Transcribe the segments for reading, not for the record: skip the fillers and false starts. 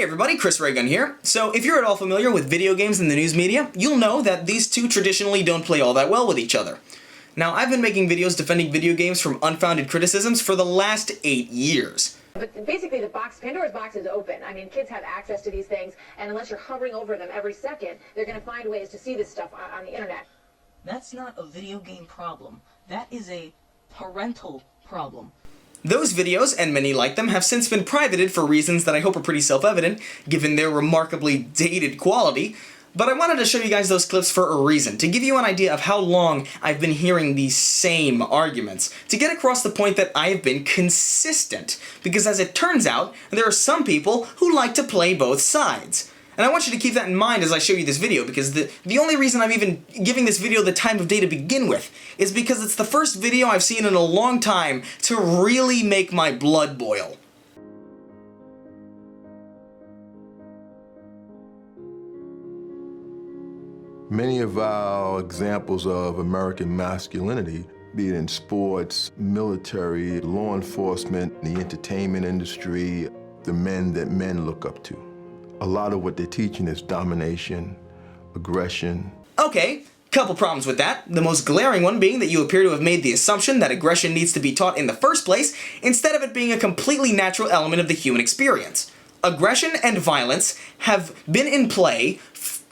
Hey everybody, Chris Raygun here. So if you're at all familiar with video games and the news media, you'll know that these two traditionally don't play all that well with each other. Now, I've been making videos defending video games from unfounded criticisms for the last 8 years. But basically, Pandora's box is open. I mean, kids have access to these things, and unless you're hovering over them every second, they're going to find ways to see this stuff on the internet. That's not a video game problem. That is a parental problem. Those videos, and many like them, have since been privated for reasons that I hope are pretty self-evident, given their remarkably dated quality, but I wanted to show you guys those clips for a reason, to give you an idea of how long I've been hearing these same arguments, to get across the point that I have been consistent, because as it turns out, there are some people who like to play both sides. And I want you to keep that in mind as I show you this video, because the only reason I'm even giving this video the time of day to begin with is because it's the first video I've seen in a long time to really make my blood boil. Many of our examples of American masculinity, be it in sports, military, law enforcement, the entertainment industry, the men that men look up to. A lot of what they're teaching is domination, aggression. Okay, couple problems with that. The most glaring one being that you appear to have made the assumption that aggression needs to be taught in the first place, instead of it being a completely natural element of the human experience. Aggression and violence have been in play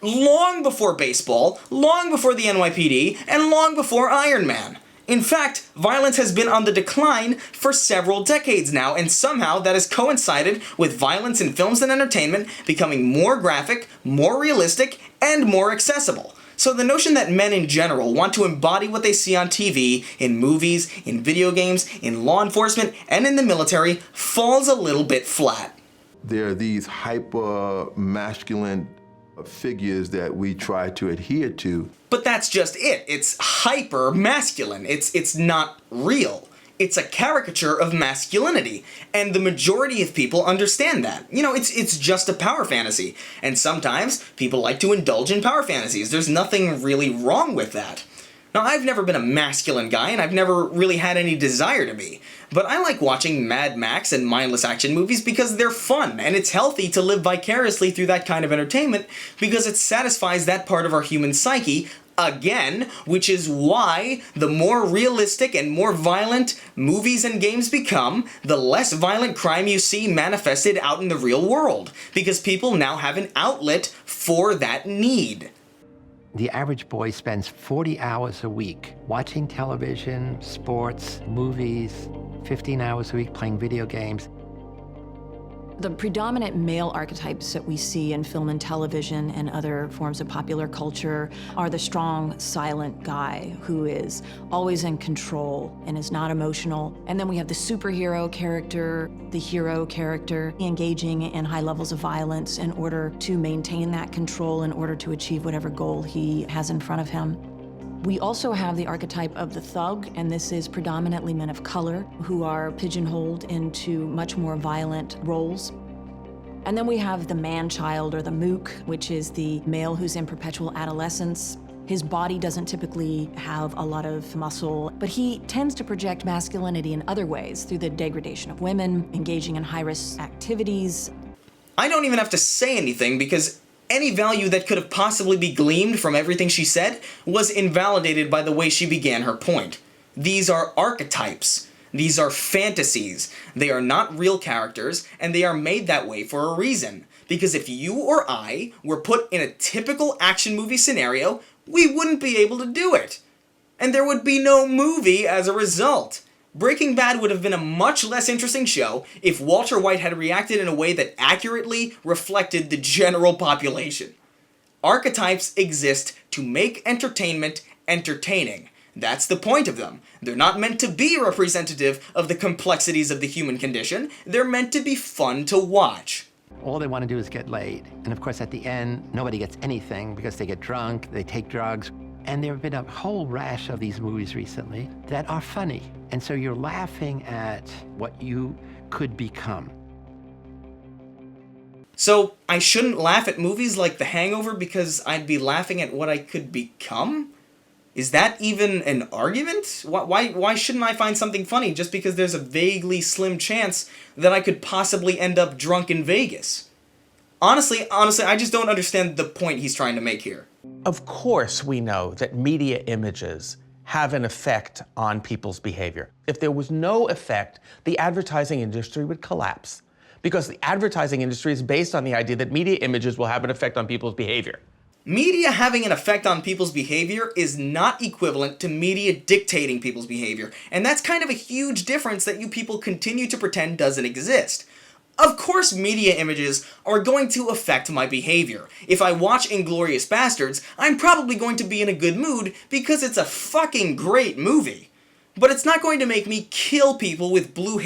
long before baseball, long before the NYPD, and long before Iron Man. In fact, violence has been on the decline for several decades now, and somehow that has coincided with violence in films and entertainment becoming more graphic, more realistic, and more accessible. So the notion that men in general want to embody what they see on TV, in movies, in video games, in law enforcement, and in the military falls a little bit flat. There are these hyper-masculine figures that we try to adhere to. But that's just it. It's hyper-masculine. It's not real. It's a caricature of masculinity, and the majority of people understand that. You know, it's just a power fantasy, and sometimes people like to indulge in power fantasies. There's nothing really wrong with that. Now, I've never been a masculine guy, and I've never really had any desire to be, but I like watching Mad Max and mindless action movies because they're fun, and it's healthy to live vicariously through that kind of entertainment because it satisfies that part of our human psyche, again, which is why the more realistic and more violent movies and games become, the less violent crime you see manifested out in the real world, because people now have an outlet for that need. The average boy spends 40 hours a week watching television, sports, movies, 15 hours a week playing video games. The predominant male archetypes that we see in film and television and other forms of popular culture are the strong, silent guy who is always in control and is not emotional. And then we have the superhero character, the hero character, engaging in high levels of violence in order to maintain that control, in order to achieve whatever goal he has in front of him. We also have the archetype of the thug, and this is predominantly men of color who are pigeonholed into much more violent roles. And then we have the man-child, or the mook, which is the male who's in perpetual adolescence. His body doesn't typically have a lot of muscle, but he tends to project masculinity in other ways, through the degradation of women, engaging in high-risk activities. I don't even have to say anything because any value that could have possibly be gleaned from everything she said was invalidated by the way she began her point. These are archetypes. These are fantasies. They are not real characters, and they are made that way for a reason. Because if you or I were put in a typical action movie scenario, we wouldn't be able to do it. And there would be no movie as a result. Breaking Bad would have been a much less interesting show if Walter White had reacted in a way that accurately reflected the general population. Archetypes exist to make entertainment entertaining. That's the point of them. They're not meant to be representative of the complexities of the human condition. They're meant to be fun to watch. All they want to do is get laid. And of course, at the end, nobody gets anything because they get drunk, they take drugs. And there have been a whole rash of these movies recently that are funny. And so you're laughing at what you could become. So I shouldn't laugh at movies like The Hangover because I'd be laughing at what I could become? Is that even an argument? Why shouldn't I find something funny just because there's a vaguely slim chance that I could possibly end up drunk in Vegas? Honestly, I just don't understand the point he's trying to make here. Of course we know that media images have an effect on people's behavior. If there was no effect, the advertising industry would collapse, because the advertising industry is based on the idea that media images will have an effect on people's behavior. Media having an effect on people's behavior is not equivalent to media dictating people's behavior, and that's kind of a huge difference that you people continue to pretend doesn't exist. Of course media images are going to affect my behavior. If I watch Inglourious Basterds, I'm probably going to be in a good mood because it's a fucking great movie. But it's not going to make me kill people with blue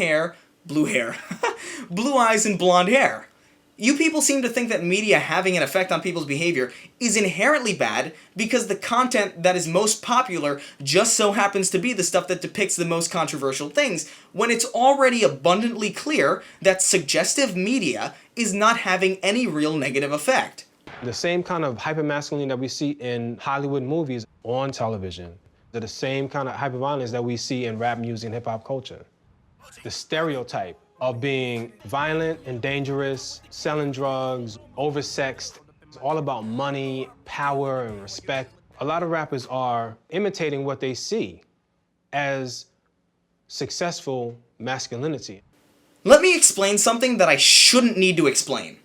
eyes and blonde hair. You people seem to think that media having an effect on people's behavior is inherently bad because the content that is most popular just so happens to be the stuff that depicts the most controversial things, when it's already abundantly clear that suggestive media is not having any real negative effect. The same kind of hypermasculinity that we see in Hollywood movies on television, they're the same kind of hyperviolence that we see in rap music and hip-hop culture. The stereotype of being violent and dangerous, selling drugs, oversexed. It's all about money, power, and respect. A lot of rappers are imitating what they see as successful masculinity. Let me explain something that I shouldn't need to explain.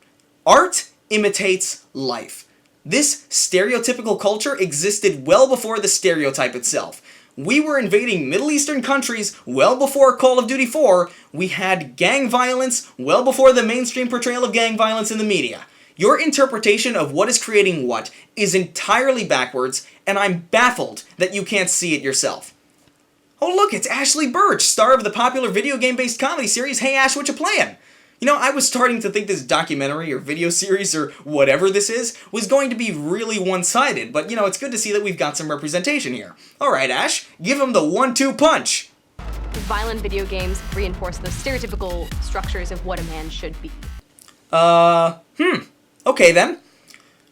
Art imitates life. This stereotypical culture existed well before the stereotype itself. We were invading Middle Eastern countries well before Call of Duty 4. We had gang violence well before the mainstream portrayal of gang violence in the media. Your interpretation of what is creating what is entirely backwards, and I'm baffled that you can't see it yourself. Oh look, it's Ashly Burch, star of the popular video game-based comedy series Hey Ash, What You Playin'? You know, I was starting to think this documentary or video series or whatever this is was going to be really one-sided, but you know, it's good to see that we've got some representation here. Alright Ash, give him the 1-2 punch! Violent video games reinforce the stereotypical structures of what a man should be. Okay then.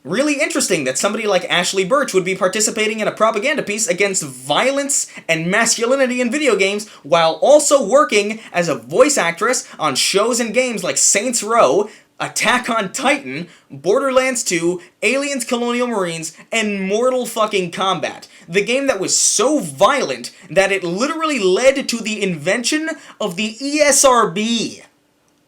Really interesting that somebody like Ashly Burch would be participating in a propaganda piece against violence and masculinity in video games while also working as a voice actress on shows and games like Saints Row, Attack on Titan, Borderlands 2, Aliens Colonial Marines, and Mortal fucking Kombat. The game that was so violent that it literally led to the invention of the ESRB.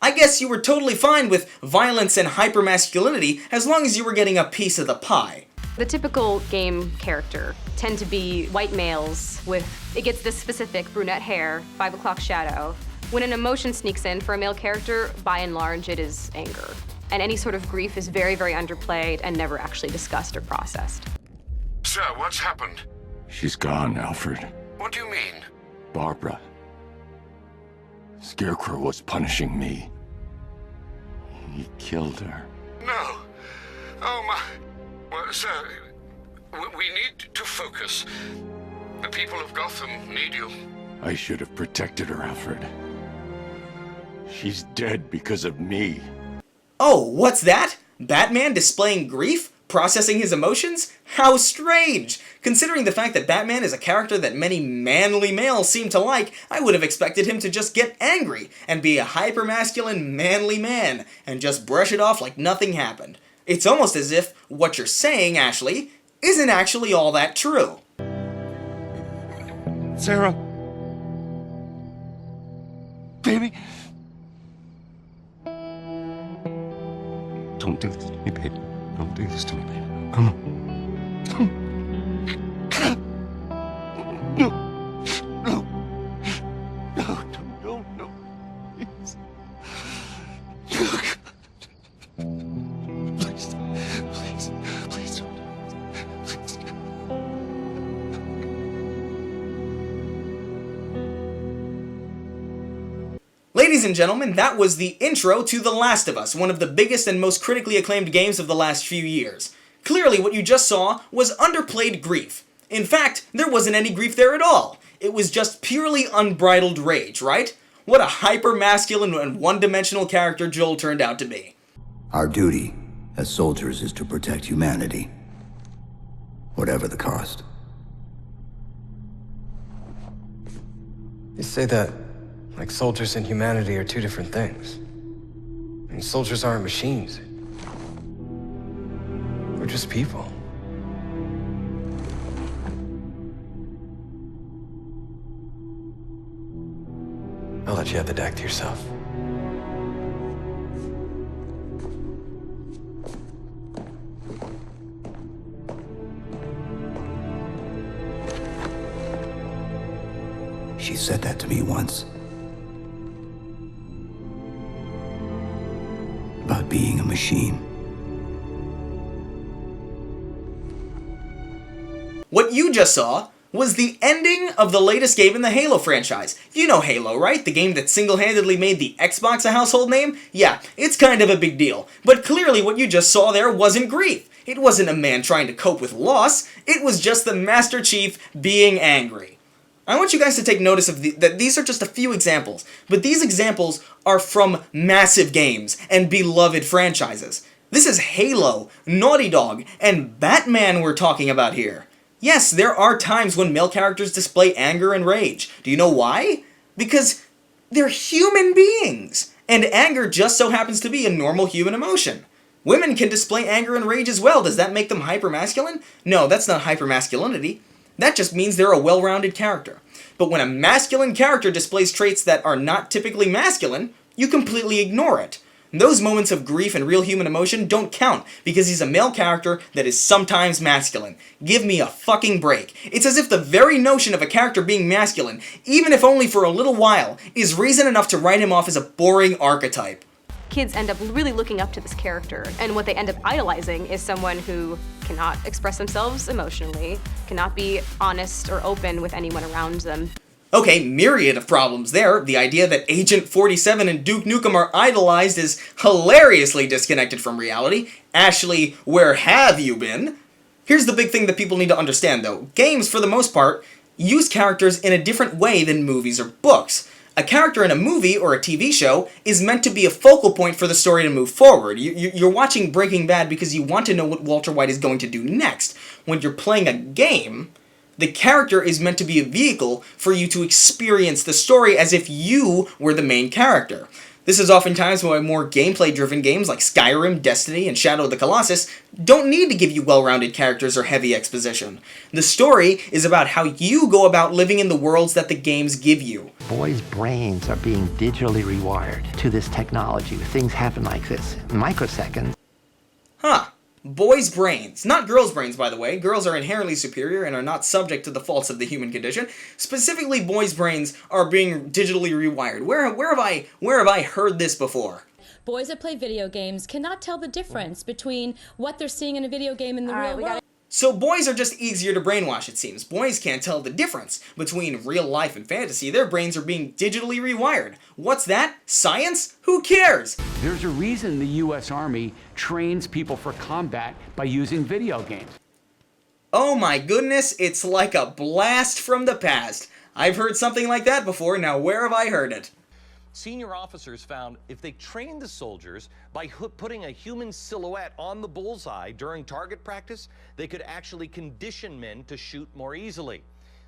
I guess you were totally fine with violence and hypermasculinity as long as you were getting a piece of the pie. The typical game character tend to be white males with, it gets this specific brunette hair, 5 o'clock shadow. When an emotion sneaks in for a male character, by and large it is anger. And any sort of grief is very, very underplayed and never actually discussed or processed. Sir, what's happened? She's gone, Alfred. What do you mean? Barbara. Scarecrow was punishing me. He killed her. No. Oh, my... Well, sir, we need to focus. The people of Gotham need you. I should have protected her, Alfred. She's dead because of me. Oh, what's that? Batman displaying grief? Processing his emotions? How strange! Considering the fact that Batman is a character that many manly males seem to like, I would have expected him to just get angry and be a hyper-masculine, manly man and just brush it off like nothing happened. It's almost as if what you're saying, Ashly, isn't actually all that true. Sarah. Baby. Don't do this to me, baby. Don't do this to me, baby. Come on. No. No. No, no, no. Please. Please. Please. Please don't. Please. Ladies and gentlemen, that was the intro to The Last of Us, one of the biggest and most critically acclaimed games of the last few years. Clearly, what you just saw was underplayed grief. In fact, there wasn't any grief there at all. It was just purely unbridled rage, right? What a hyper-masculine and one-dimensional character Joel turned out to be. Our duty as soldiers is to protect humanity, whatever the cost. You say that like soldiers and humanity are two different things. I mean, soldiers aren't machines. We're just people. I'll let you have the deck to yourself. She said that to me once. About being a machine. What you just saw was the ending of the latest game in the Halo franchise. You know Halo, right? The game that single-handedly made the Xbox a household name? Yeah, it's kind of a big deal. But clearly what you just saw there wasn't grief. It wasn't a man trying to cope with loss. It was just the Master Chief being angry. I want you guys to take notice of that these are just a few examples, but these examples are from massive games and beloved franchises. This is Halo, Naughty Dog, and Batman we're talking about here. Yes, there are times when male characters display anger and rage. Do you know why? Because they're human beings, and anger just so happens to be a normal human emotion. Women can display anger and rage as well. Does that make them hypermasculine? No, that's not hypermasculinity. That just means they're a well-rounded character. But when a masculine character displays traits that are not typically masculine, you completely ignore it. Those moments of grief and real human emotion don't count because he's a male character that is sometimes masculine. Give me a fucking break. It's as if the very notion of a character being masculine, even if only for a little while, is reason enough to write him off as a boring archetype. Kids end up really looking up to this character, and what they end up idolizing is someone who cannot express themselves emotionally, cannot be honest or open with anyone around them. Okay, myriad of problems there. The idea that Agent 47 and Duke Nukem are idolized is hilariously disconnected from reality. Ashly, where have you been? Here's the big thing that people need to understand though. Games, for the most part, use characters in a different way than movies or books. A character in a movie or a TV show is meant to be a focal point for the story to move forward. You're watching Breaking Bad because you want to know what Walter White is going to do next. When you're playing a game, the character is meant to be a vehicle for you to experience the story as if you were the main character. This is oftentimes why more gameplay-driven games like Skyrim, Destiny, and Shadow of the Colossus don't need to give you well-rounded characters or heavy exposition. The story is about how you go about living in the worlds that the games give you. Boys' brains are being digitally rewired to this technology. Things happen like this in microseconds. Huh. Boys' brains. Not girls' brains, by the way. Girls are inherently superior and are not subject to the faults of the human condition. Specifically, boys' brains are being digitally rewired. Where have I heard this before? Boys that play video games cannot tell the difference between what they're seeing in a video game and the real world. So boys are just easier to brainwash, it seems. Boys can't tell the difference between real life and fantasy. Their brains are being digitally rewired. What's that? Science? Who cares? There's a reason the U.S. Army trains people for combat by using video games. Oh my goodness, it's like a blast from the past. I've heard something like that before, now where have I heard it? Senior officers found if they trained the soldiers by putting a human silhouette on the bullseye during target practice, they could actually condition men to shoot more easily.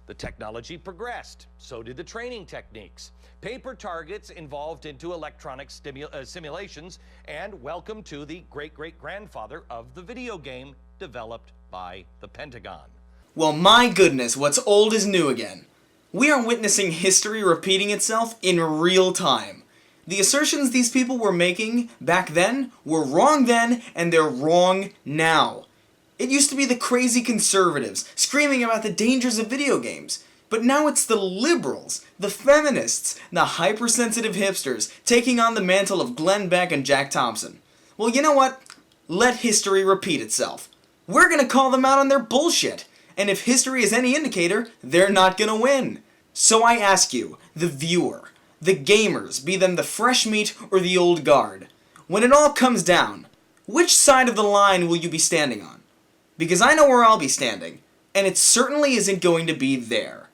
The technology progressed, so did the training techniques. Paper targets evolved into electronic simulations, and welcome to the great-great-grandfather of the video game developed by the Pentagon. Well, my goodness, what's old is new again. We are witnessing history repeating itself in real time. The assertions these people were making back then were wrong then, and they're wrong now. It used to be the crazy conservatives screaming about the dangers of video games, but now it's the liberals, the feminists, the hypersensitive hipsters taking on the mantle of Glenn Beck and Jack Thompson. Well, you know what? Let history repeat itself. We're gonna call them out on their bullshit. And if history is any indicator, they're not gonna win. So I ask you, the viewer, the gamers, be them the fresh meat or the old guard, when it all comes down, which side of the line will you be standing on? Because I know where I'll be standing, and it certainly isn't going to be there.